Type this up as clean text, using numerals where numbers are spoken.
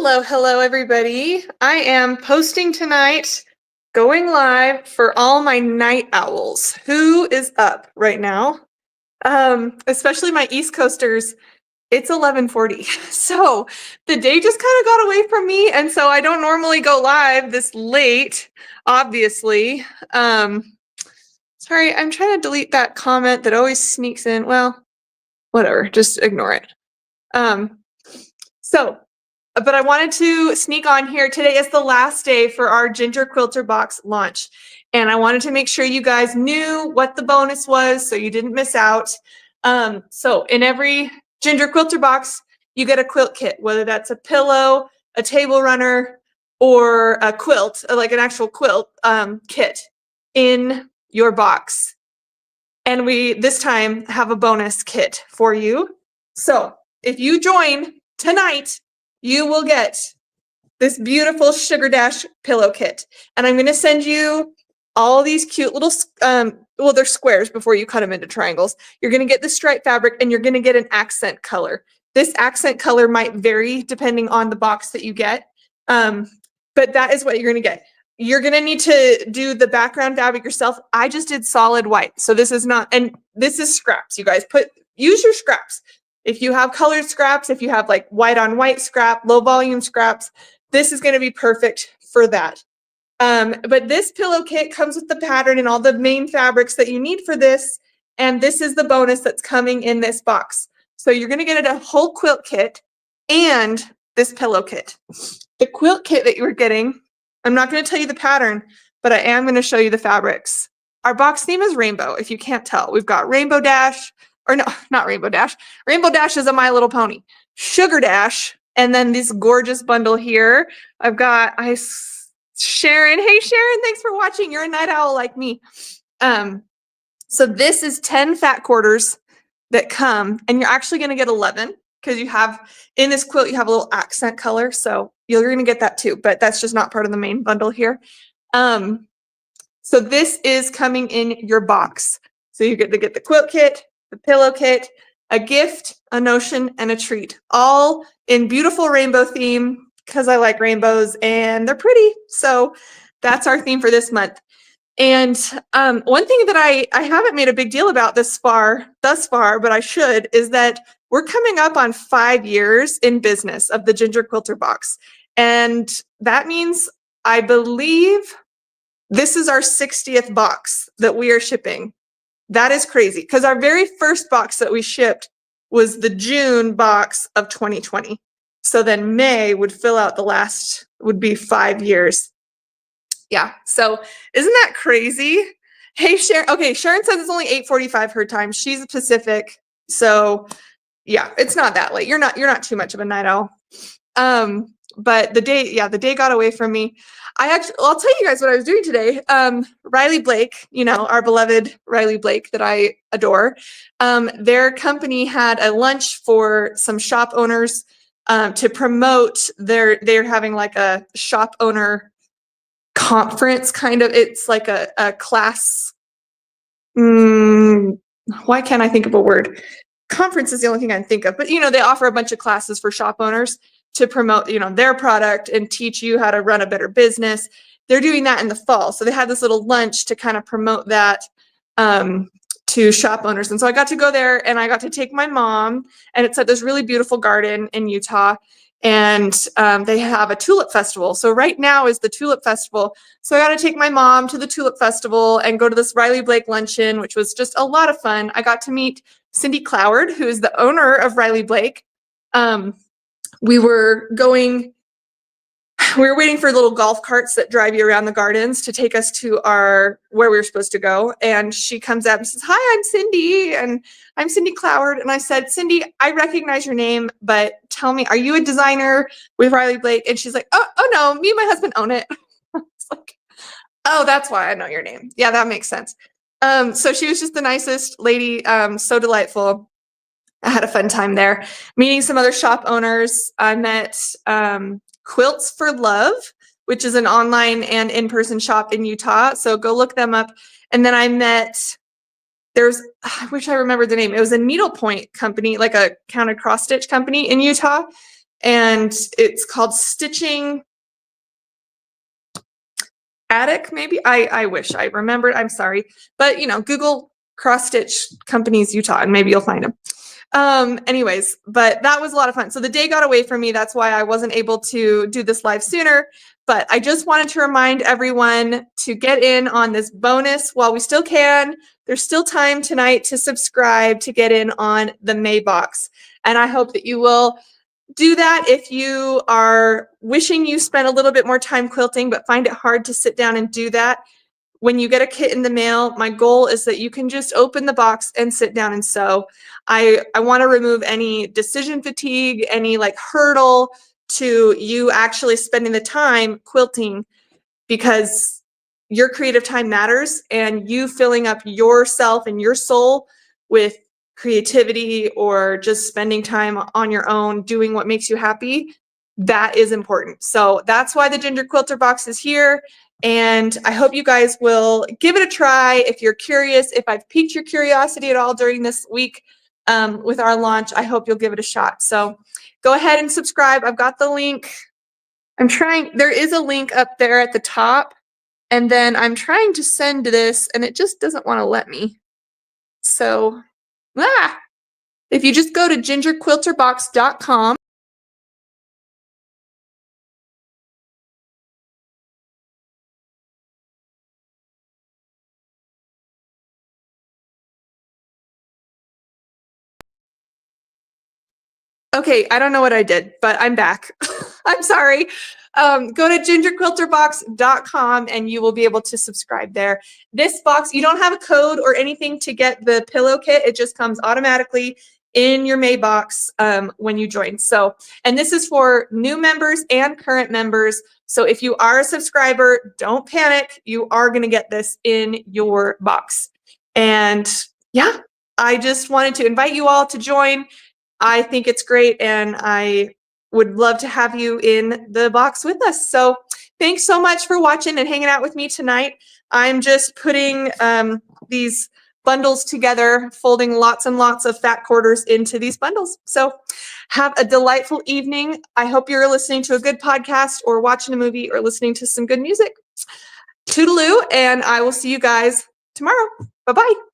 Hello, everybody. I am posting tonight, going live for all my night owls. Who is up right now? Especially my East Coasters. It's 11:40. So the day just kind of got away from me. And so I don't normally go live this late, obviously. Sorry, I'm trying to delete that comment that always sneaks in. Well, whatever, just ignore it. But I wanted to sneak on here. Today is the last day for our Ginger Quilter Box launch. And I wanted to make sure you guys knew what the bonus was so you didn't miss out. So in every Ginger Quilter Box, you get a quilt kit, whether that's a pillow, a table runner, or a quilt, like an actual quilt kit in your box. And we, this time, have a bonus kit for you. So if you join tonight, you will get this beautiful Sugar Dash pillow kit. And I'm going to send you all these cute little, well, they're squares before you cut them into triangles. You're going to get the striped fabric and you're going to get an accent color. This accent color might vary depending on the box that you get, but that is what you're going to get. You're going to need to do the background fabric yourself. I just did solid white. So this is not, and this is scraps, you guys. Use your scraps. If you have colored scraps, if you have like white on white scrap, low volume scraps, this is going to be perfect for that. But this pillow kit comes with the pattern and all the main fabrics that you need for this. And this is the bonus that's coming in this box. So you're going to get a whole quilt kit and this pillow kit. The quilt kit that you're getting, I'm not going to tell you the pattern, but I am going to show you the fabrics. Our box theme is rainbow, if you can't tell. We've got Rainbow Dash, or no, not Rainbow Dash. Rainbow Dash is a My Little Pony. Sugar Dash, and then this gorgeous bundle here. I've got Sharon. Hey, Sharon, thanks for watching. You're a night owl like me. So this is 10 fat quarters that come, and you're actually going to get 11 because you have, in this quilt, you have a little accent color. So you're going to get that too, but that's just not part of the main bundle here. So this is coming in your box. So you get to get the quilt kit, the pillow kit, a gift, a notion, and a treat, all in beautiful rainbow theme because I like rainbows and they're pretty. So that's our theme for this month. And one thing that I haven't made a big deal about thus far, but I should, is that we're coming up on 5 years in business of the Ginger Quilter Box. And that means, I believe, this is our 60th box that we are shipping. That is crazy because our very first box that we shipped was the June box of 2020. So then May would fill out the last, would be 5 years. Yeah, so isn't that crazy? Hey, Sharon. Okay, Sharon says it's only 8:45 her time. She's Pacific. So yeah, it's not that late. You're not too much of a night owl. But the day got away from me. I'll tell you guys what I was doing today. Riley Blake, you know, our beloved Riley Blake that I adore. Their company had a lunch for some shop owners to promote they're having like a shop owner conference kind of. It's like a class. Why can't I think of a word? Conference is the only thing I can think of, but you know, they offer a bunch of classes for shop owners to promote, you know, their product and teach you how to run a better business. They're doing that in the fall. So they had this little lunch to kind of promote that to shop owners. And so I got to go there and I got to take my mom, and it's at this really beautiful garden in Utah. And they have a tulip festival. So right now is the tulip festival. So I got to take my mom to the tulip festival and go to this Riley Blake luncheon, which was just a lot of fun. I got to meet Cindy Cloward, who is the owner of Riley Blake. We were waiting for little golf carts that drive you around the gardens to take us to where we were supposed to go. And she comes up and says, "Hi, I'm Cindy, and I'm Cindy Cloward." And I said, "Cindy, I recognize your name, but tell me, are you a designer with Riley Blake?" And she's like, oh no, me and my husband own it. It's like, oh, that's why I know your name. Yeah, that makes sense. So she was just the nicest lady, so delightful. I had a fun time there, meeting some other shop owners. I met Quilts for Love, which is an online and in-person shop in Utah. So go look them up. And then I met, I wish I remembered the name. It was a needlepoint company, like a counted cross stitch company in Utah. and it's called Stitching Attic, maybe. I wish I remembered. I'm sorry. But, you know, Google cross stitch companies Utah and maybe you'll find them. Anyways, but that was a lot of fun. So the day got away from me. That's why I wasn't able to do this live sooner. But I just wanted to remind everyone to get in on this bonus while we still can. There's still time tonight to subscribe to get in on the May box. And I hope that you will do that if you are wishing you spent a little bit more time quilting, but find it hard to sit down and do that. When you get a kit in the mail, my goal is that you can just open the box and sit down and sew. I want to remove any decision fatigue, any like hurdle to you actually spending the time quilting, because your creative time matters, and you filling up yourself and your soul with creativity or just spending time on your own doing what makes you happy, that is important. So that's why the Ginger Quilter box is here. And I hope you guys will give it a try. If you're curious, if I've piqued your curiosity at all during this week with our launch, I hope you'll give it a shot. So go ahead and subscribe. I've got the link. There is a link up there at the top. And then I'm trying to send this and it just doesn't want to let me. So, if you just go to gingerquilterbox.com. Okay, I don't know what I did, but I'm back. I'm sorry. Go to gingerquilterbox.com and you will be able to subscribe there. This box, you don't have a code or anything to get the pillow kit. It just comes automatically in your May box when you join. So, and this is for new members and current members. So if you are a subscriber, don't panic. You are going to get this in your box. And yeah, I just wanted to invite you all to join. I think it's great, and I would love to have you in the box with us. So thanks so much for watching and hanging out with me tonight. I'm just putting these bundles together, folding lots and lots of fat quarters into these bundles. So have a delightful evening. I hope you're listening to a good podcast or watching a movie or listening to some good music. Toodaloo, and I will see you guys tomorrow. Bye-bye.